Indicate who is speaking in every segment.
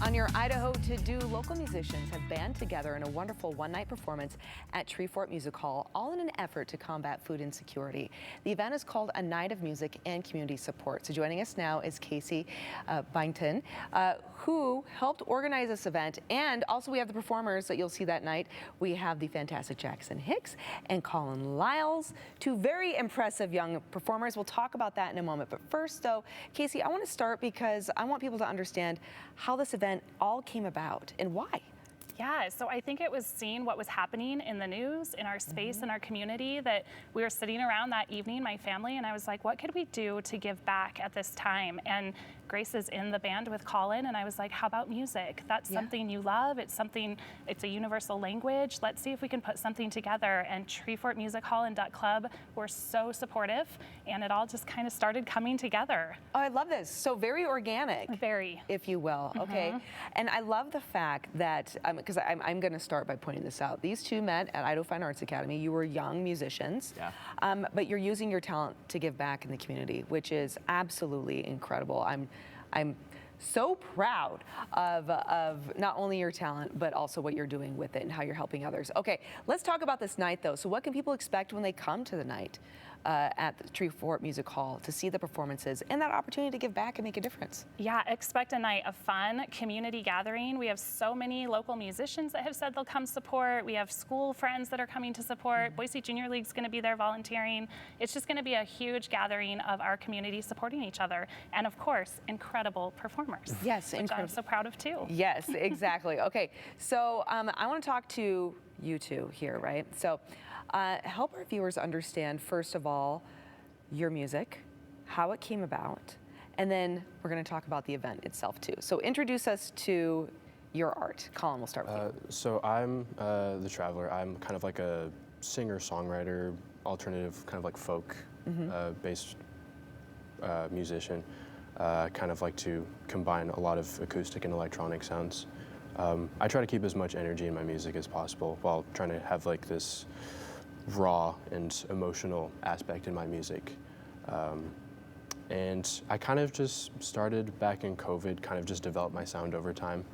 Speaker 1: On your Idaho To-Do, local musicians have band together in a wonderful one-night performance at Treefort Music Hall, all in an effort to combat food insecurity. The event is called A Night of Music and Community Support. So joining us now is Casey Byington, who helped organize this event. And also we have the performers that you'll see that night. We have the fantastic Jackson Hicks and Colin Lyles, two very impressive young performers. We'll talk about that in a moment. But first, though, Casey, I want to start because I want people to understand how this event all came about and why.
Speaker 2: Yeah, so I think it was seeing what was happening in the news, in our space, in our community, that we were sitting around that evening, my family, and I was like, what could we do to give back at this time? And Grace is in the band with Colin, and I was like, how about music? That's something you love. It's something, it's a universal language. Let's see if we can put something together. And Treefort Music Hall and Duck Club were so supportive, and it all just kind of started coming together.
Speaker 1: Oh, I love this. So very organic.
Speaker 2: Very.
Speaker 1: If you will, okay? And I love the fact that, because I'm going to start by pointing this out. These two met at Idaho Fine Arts Academy. You were young musicians, but you're using your talent to give back in the community, which is absolutely incredible. I'm so proud of not only your talent, but also what you're doing with it and how you're helping others. Okay, let's talk about this night, though. So what can people expect when they come to the night at the Treefort Music Hall to see the performances and that opportunity to give back and make a difference?
Speaker 2: Yeah, expect a night of fun, community gathering. We have so many local musicians that have said they'll come support. We have school friends that are coming to support. Boise Junior League's going to be there volunteering. It's just going to be a huge gathering of our community supporting each other. And of course, incredible performers.
Speaker 1: Yes,
Speaker 2: which
Speaker 1: incredible.
Speaker 2: I'm so proud of too.
Speaker 1: Yes, exactly. Okay, so I want to talk to you two here, right? So help our viewers understand, first of all, your music, how it came about, and then we're going to talk about the event itself too. So introduce us to your art. Colin, we'll start with you.
Speaker 3: So I'm the Traveler. I'm kind of like a singer-songwriter, alternative, kind of like folk-based musician. Kind of like to combine a lot of acoustic and electronic sounds. I try to keep as much energy in my music as possible while trying to have like this raw and emotional aspect in my music. And I kind of just started back in COVID, kind of just developed my sound over time.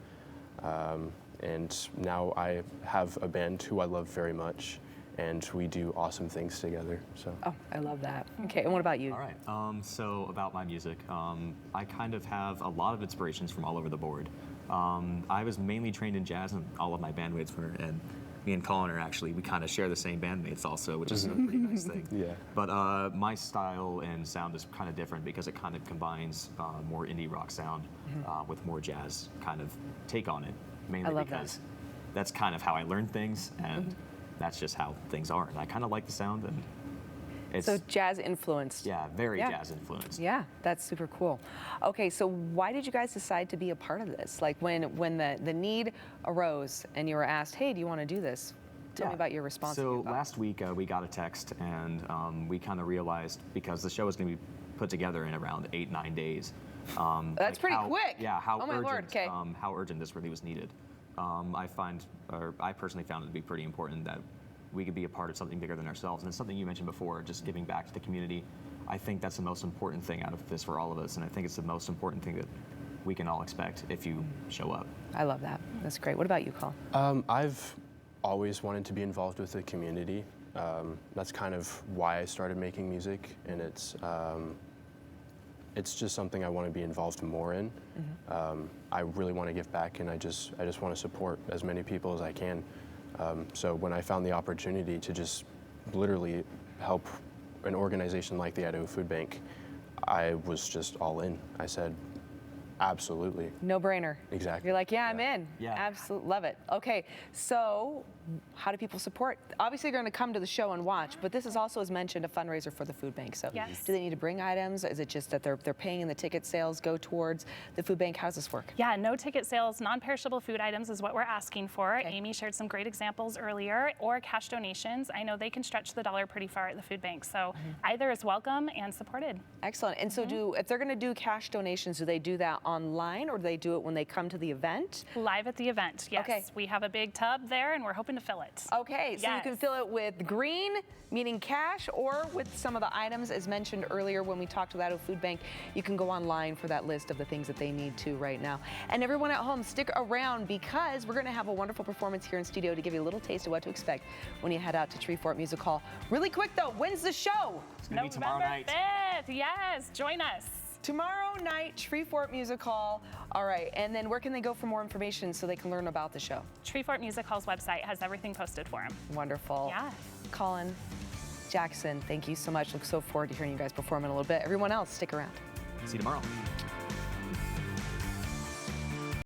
Speaker 3: And now I have a band who I love very much, and we do awesome things together. So.
Speaker 1: Oh, I love that. Okay, and what about you?
Speaker 4: All right, so about my music, I kind of have a lot of inspirations from all over the board. I was mainly trained in jazz, and all of my bandmates were, and me and Colin are actually, we kind of share the same bandmates also, which is a pretty nice thing.
Speaker 3: Yeah.
Speaker 4: But my style and sound is kind of different because it kind of combines more indie rock sound with more jazz kind of take on it, mainly because that's kind of how I learn things, and that's just how things are. And I kind of like the sound, and it's
Speaker 1: so jazz influenced.
Speaker 4: Yeah, very jazz influenced.
Speaker 1: Yeah, that's super cool. Okay, so why did you guys decide to be a part of this? Like when the need arose and you were asked, hey, do you want to do this? Tell me about your response.
Speaker 4: So last week we got a text, and we kind of realized, because the show was going to be put together in around 8-9 days.
Speaker 1: That's
Speaker 4: like
Speaker 1: pretty quick.
Speaker 4: Yeah, how
Speaker 1: oh my
Speaker 4: urgent,
Speaker 1: Lord. Okay.
Speaker 4: How urgent this really was needed. I personally found it to be pretty important that we could be a part of something bigger than ourselves. And it's something you mentioned before, just giving back to the community. I think that's the most important thing out of this for all of us. And I think it's the most important thing that we can all expect if you show up.
Speaker 1: I love that. That's great. What about you, Colin?
Speaker 3: I've always wanted to be involved with the community. That's kind of why I started making music. And it's just something I want to be involved more in. I really want to give back, and I just want to support as many people as I can. So when I found the opportunity to just literally help an organization like the Idaho Foodbank, I was just all in. I said, absolutely.
Speaker 1: No brainer.
Speaker 3: Exactly.
Speaker 1: You're like, yeah, I'm in.
Speaker 4: Yeah.
Speaker 1: Absolutely. Love it. Okay, so how do people support? Obviously, they're going to come to the show and watch, but this is also, as mentioned, a fundraiser for the food bank. So do they need to bring items? Is it just that they're paying and the ticket sales go towards the food bank? How does this work?
Speaker 2: Yeah, no ticket sales, non-perishable food items is what we're asking for. Okay. Amy shared some great examples earlier, or cash donations. I know they can stretch the dollar pretty far at the food bank, so either is welcome and supported.
Speaker 1: Excellent. And so if they're going to do cash donations, do they do that online, or do they do it when they come to the event?
Speaker 2: Live at the event, yes.
Speaker 1: Okay.
Speaker 2: We have a big tub there, and we're hoping to fill it.
Speaker 1: Okay, so you can
Speaker 2: Yes.
Speaker 1: fill it with green, meaning cash, or with some of the items, as mentioned earlier when we talked to the Idaho Foodbank. You can go online for that list of the things that they need to right now. And everyone at home, stick around because we're going to have a wonderful performance here in studio to give you a little taste of what to expect when you head out to Tree Fort Music Hall. Really quick though, when's the show?
Speaker 4: It's going to be tomorrow night.
Speaker 2: November 5th, yes, join us.
Speaker 1: Tomorrow night, Tree Fort Music Hall. All right, and then where can they go for more information so they can learn about the show?
Speaker 2: Tree Fort Music Hall's website has everything posted for them.
Speaker 1: Wonderful.
Speaker 2: Yeah.
Speaker 1: Colin, Jackson, thank you so much. Look so forward to hearing you guys perform in a little bit. Everyone else, stick around.
Speaker 4: See you tomorrow.